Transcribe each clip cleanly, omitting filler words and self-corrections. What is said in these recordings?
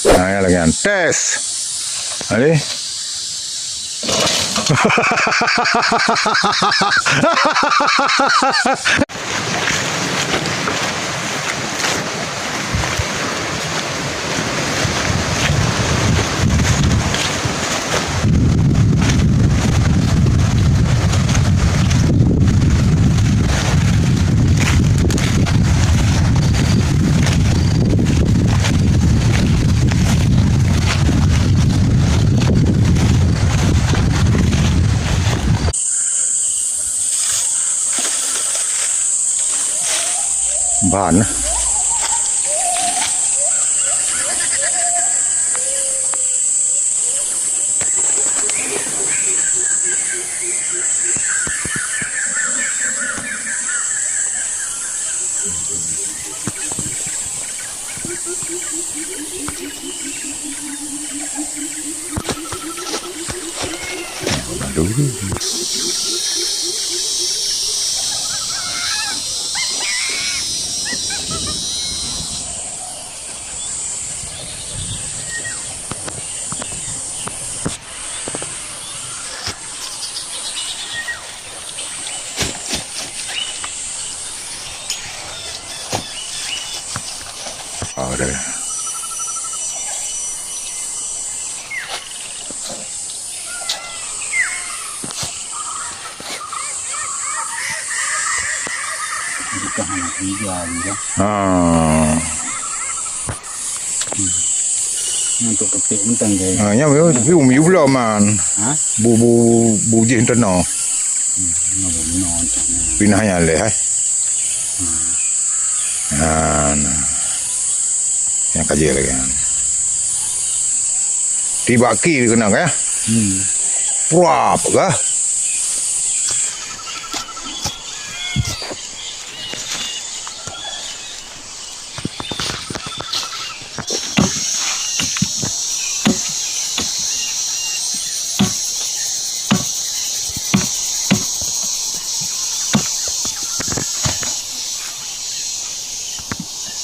Ya lagi kan. Tes. Ali. Bahan lah. Ada. Untuk petik mentang guys. Nya view pula man. Bu je internal. Pinahnya leh hai. Yang kaji lagi kan. Tiba ki kena kan? Prap kah?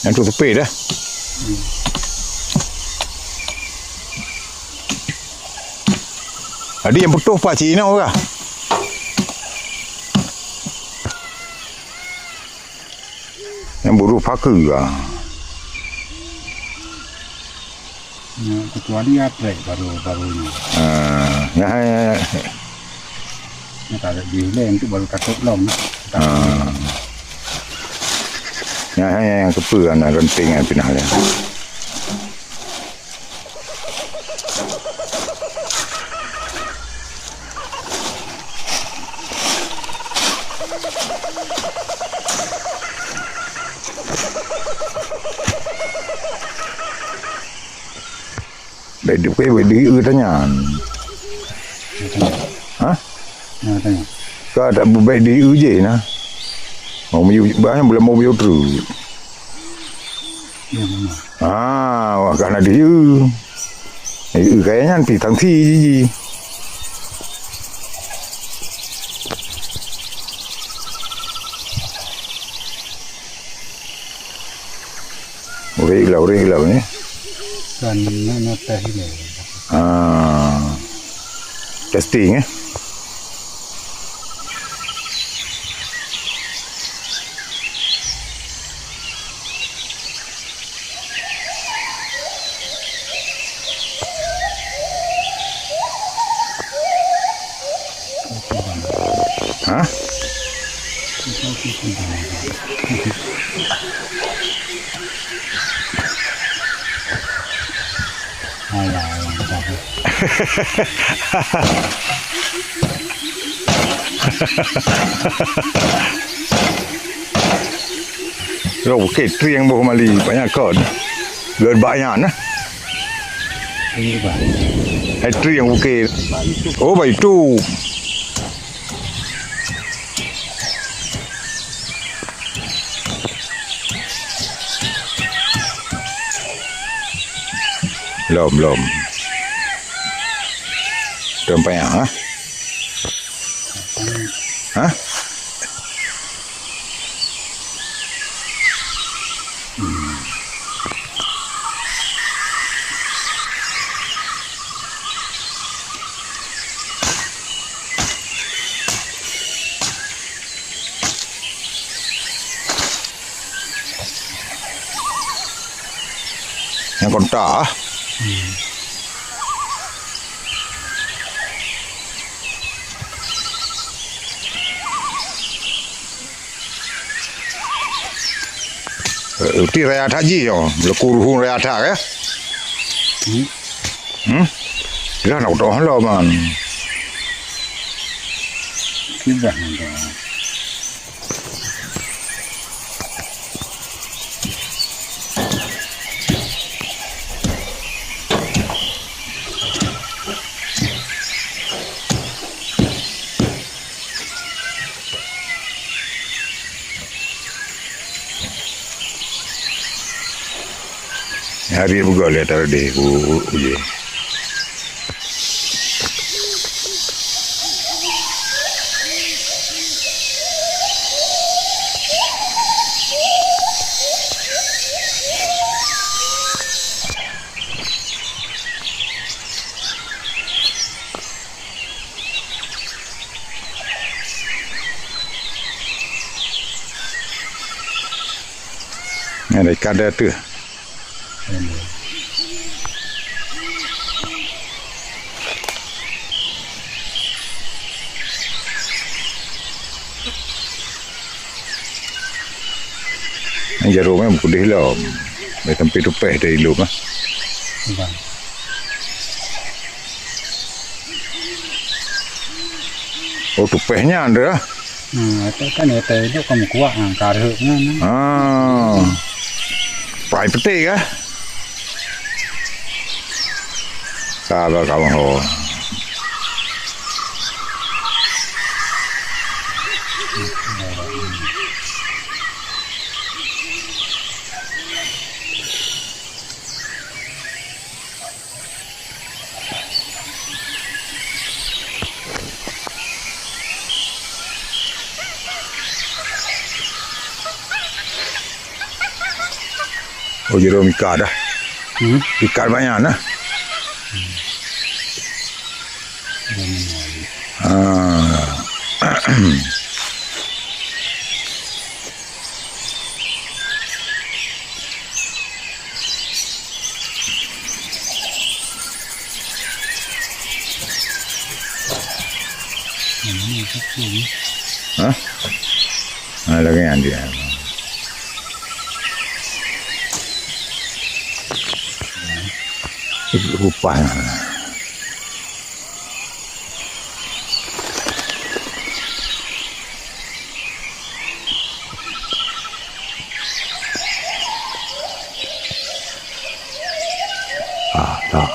Yang tu tepi dah. Ada yang betul Pak Cina orang. Yang buruk pakai juga. Kecuali April baru ini. Ya. Ini tak ada di hilang itu baru takut long. Yang kepa kan renting kan pindah dia. Baik dia pergi dia tanya. Hah? Tanya. Kau tak baik dia je nah. Mau banyak boleh mau bio terus. Ya memang. Wah kan ada dia. Kayaknya nanti tangsi je. Orang hilau ni. Kan nak teh ini. Testing Hah? Okey, tree yang bawa mali banyak kod. Gerd banyak nah. Ini bah. Tree yang okey. Oh, baik tu. Belum. Tempat yang Hah? Yang kontak. Uti raya haji yo, lekuruhun raya tak ya. Dia nak tahu lah man. Tidak ada. Hari buka lihat tadi uji. Ada ikan dia tu. Yang jarum kan putih lah. Dari tempat tupeh dari hidup lah. Oh tupehnya ada lah. Itu kan itu kamu kuat karena. Pai peti kah? Sabar kawan ho. Oh jeruk ikan dah. Ikan banyak nah. Lagi yang dia. Rupanya. Tak.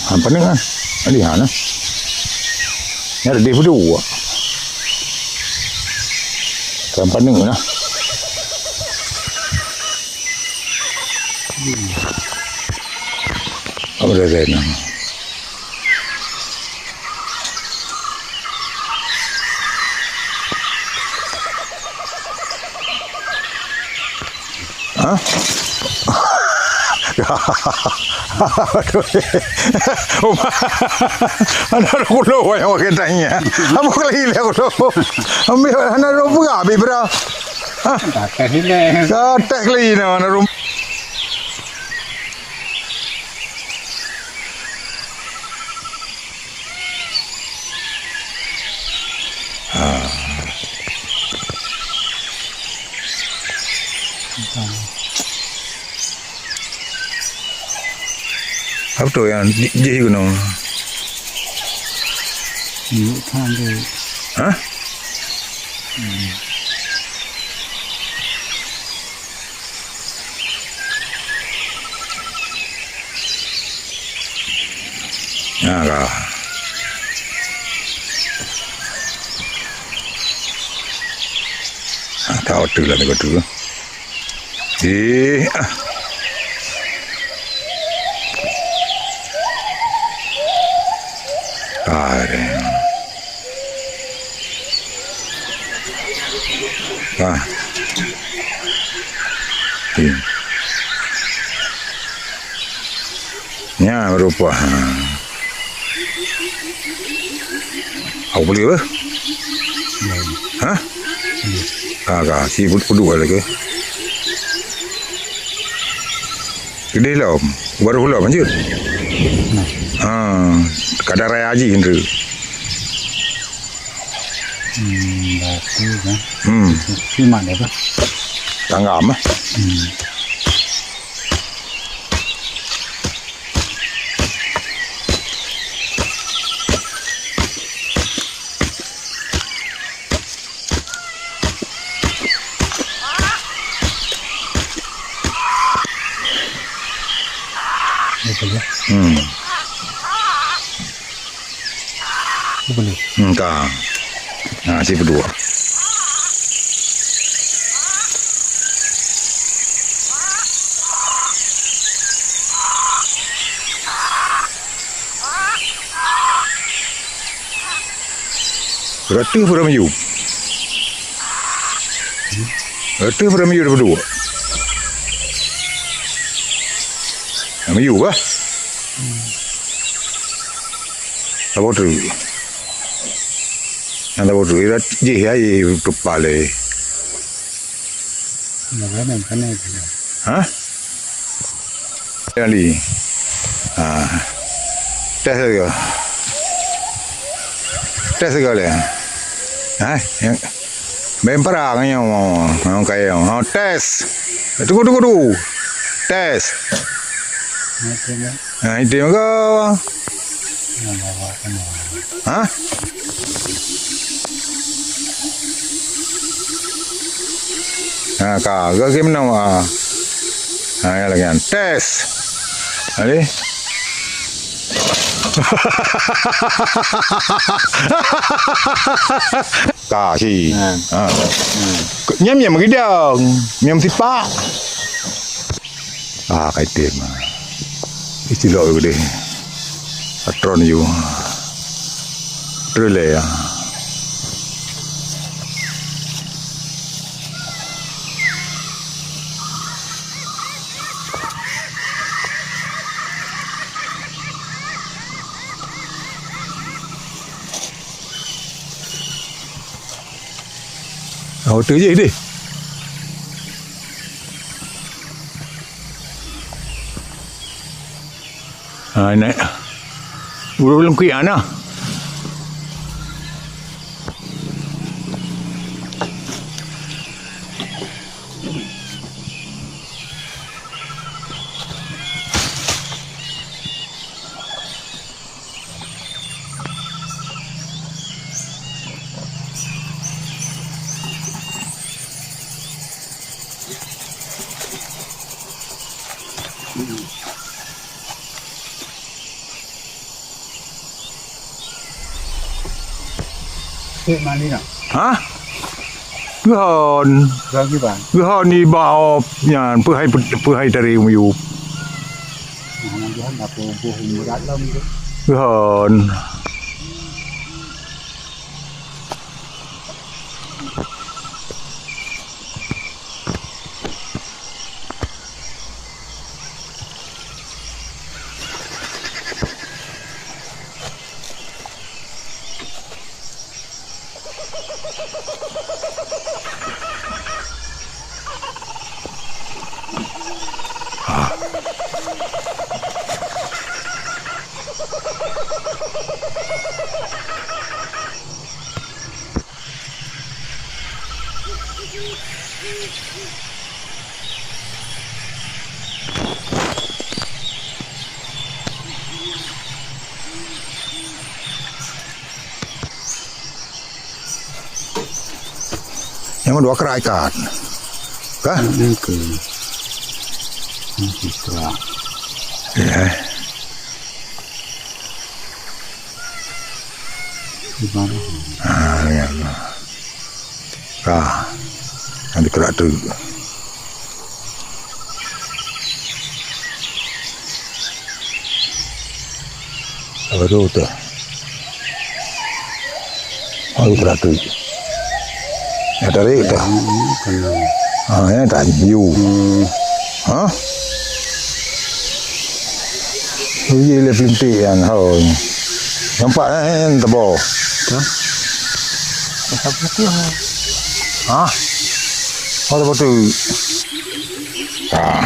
Hampa ni kan? Ada yang mana? Ni ada dia berdua. Hampa ni kan? Apa dah saya nak? Hah? Anak kulo yang makan tanya. Kamu lagi lah kulo. Ambil anak rumpu habis berapa? Tak hilang. Katak lagi nak anak rumpu. Apa tu yang jadi guna? Ini kan tu. Hah? Ya kah? Tak otak lah nak tu. Ada. Ya, berupa. Aku boleh apa? Agak si berdua lagi. Gede lah. Baru lah macam. Kadar raya haji kan tu. Berarti kan. Cuma dia apa? Tanggam ah. Boleh. Tak. Si berdua. Rata pada Melayu. Rata pada Melayu ada berdua. Melayu kah? Apa tu? Yang tahu tu, ia je air kepala. Nak kan itu. Ali. Tes ke? Tes ke le? Yang memperang yang mau kaya. Tes. Tunggu. Tes. Itu ke? Kagak gimana? Ya lagi tes. Ali. Kasih. Nyam gidang. Nyam sipak. Kaitim. Istilah gede. Patron you. Terleh ya. Tu je dia. Nak. Belum kuih ana. Mana nak? Gahon. Lagi bang. Gahon ni bawa yang perhai dari Melayu. Gahon apa buah berat lah tu. Gahon. Yang dua kerai kan? Kah? Ini ke. Kita. Ya. Di mana? Ya. Kah. Ada kerak tu. Baru tu. Ada kerak tu. Ya tarik tu. Kena. Ya tak you. Ha? Ini le pelintik kan hau. Nampak tebal. Ha? Apa tu? Ha? Apa tu? Ah.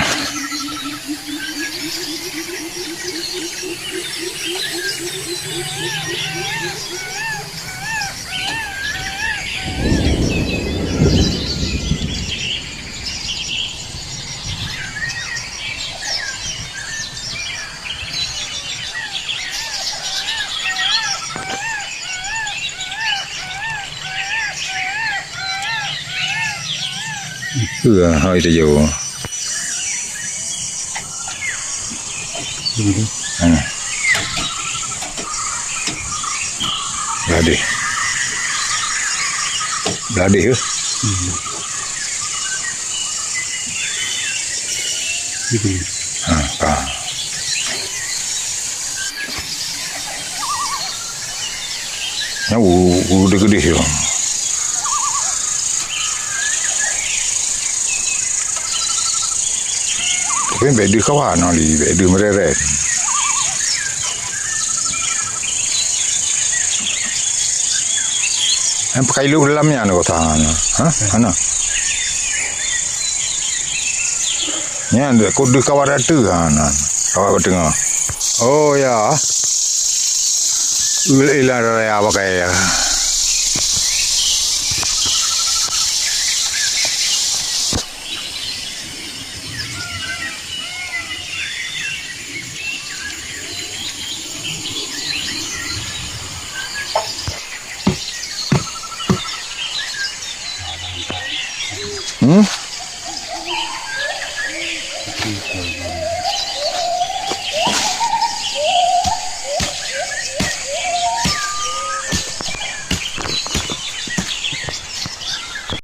Hai dia jauh. Beladi. Beladi ke? Itu. Ha. Yang udah gede tu. Tapi beda kawan oli, beda mereret. Yang pakai lu dalamnya nak tahan. Ha? Mana? Ni ada kode kawan rata kan. Kawan tengah. Oh ya. Ilah raya pakai ya.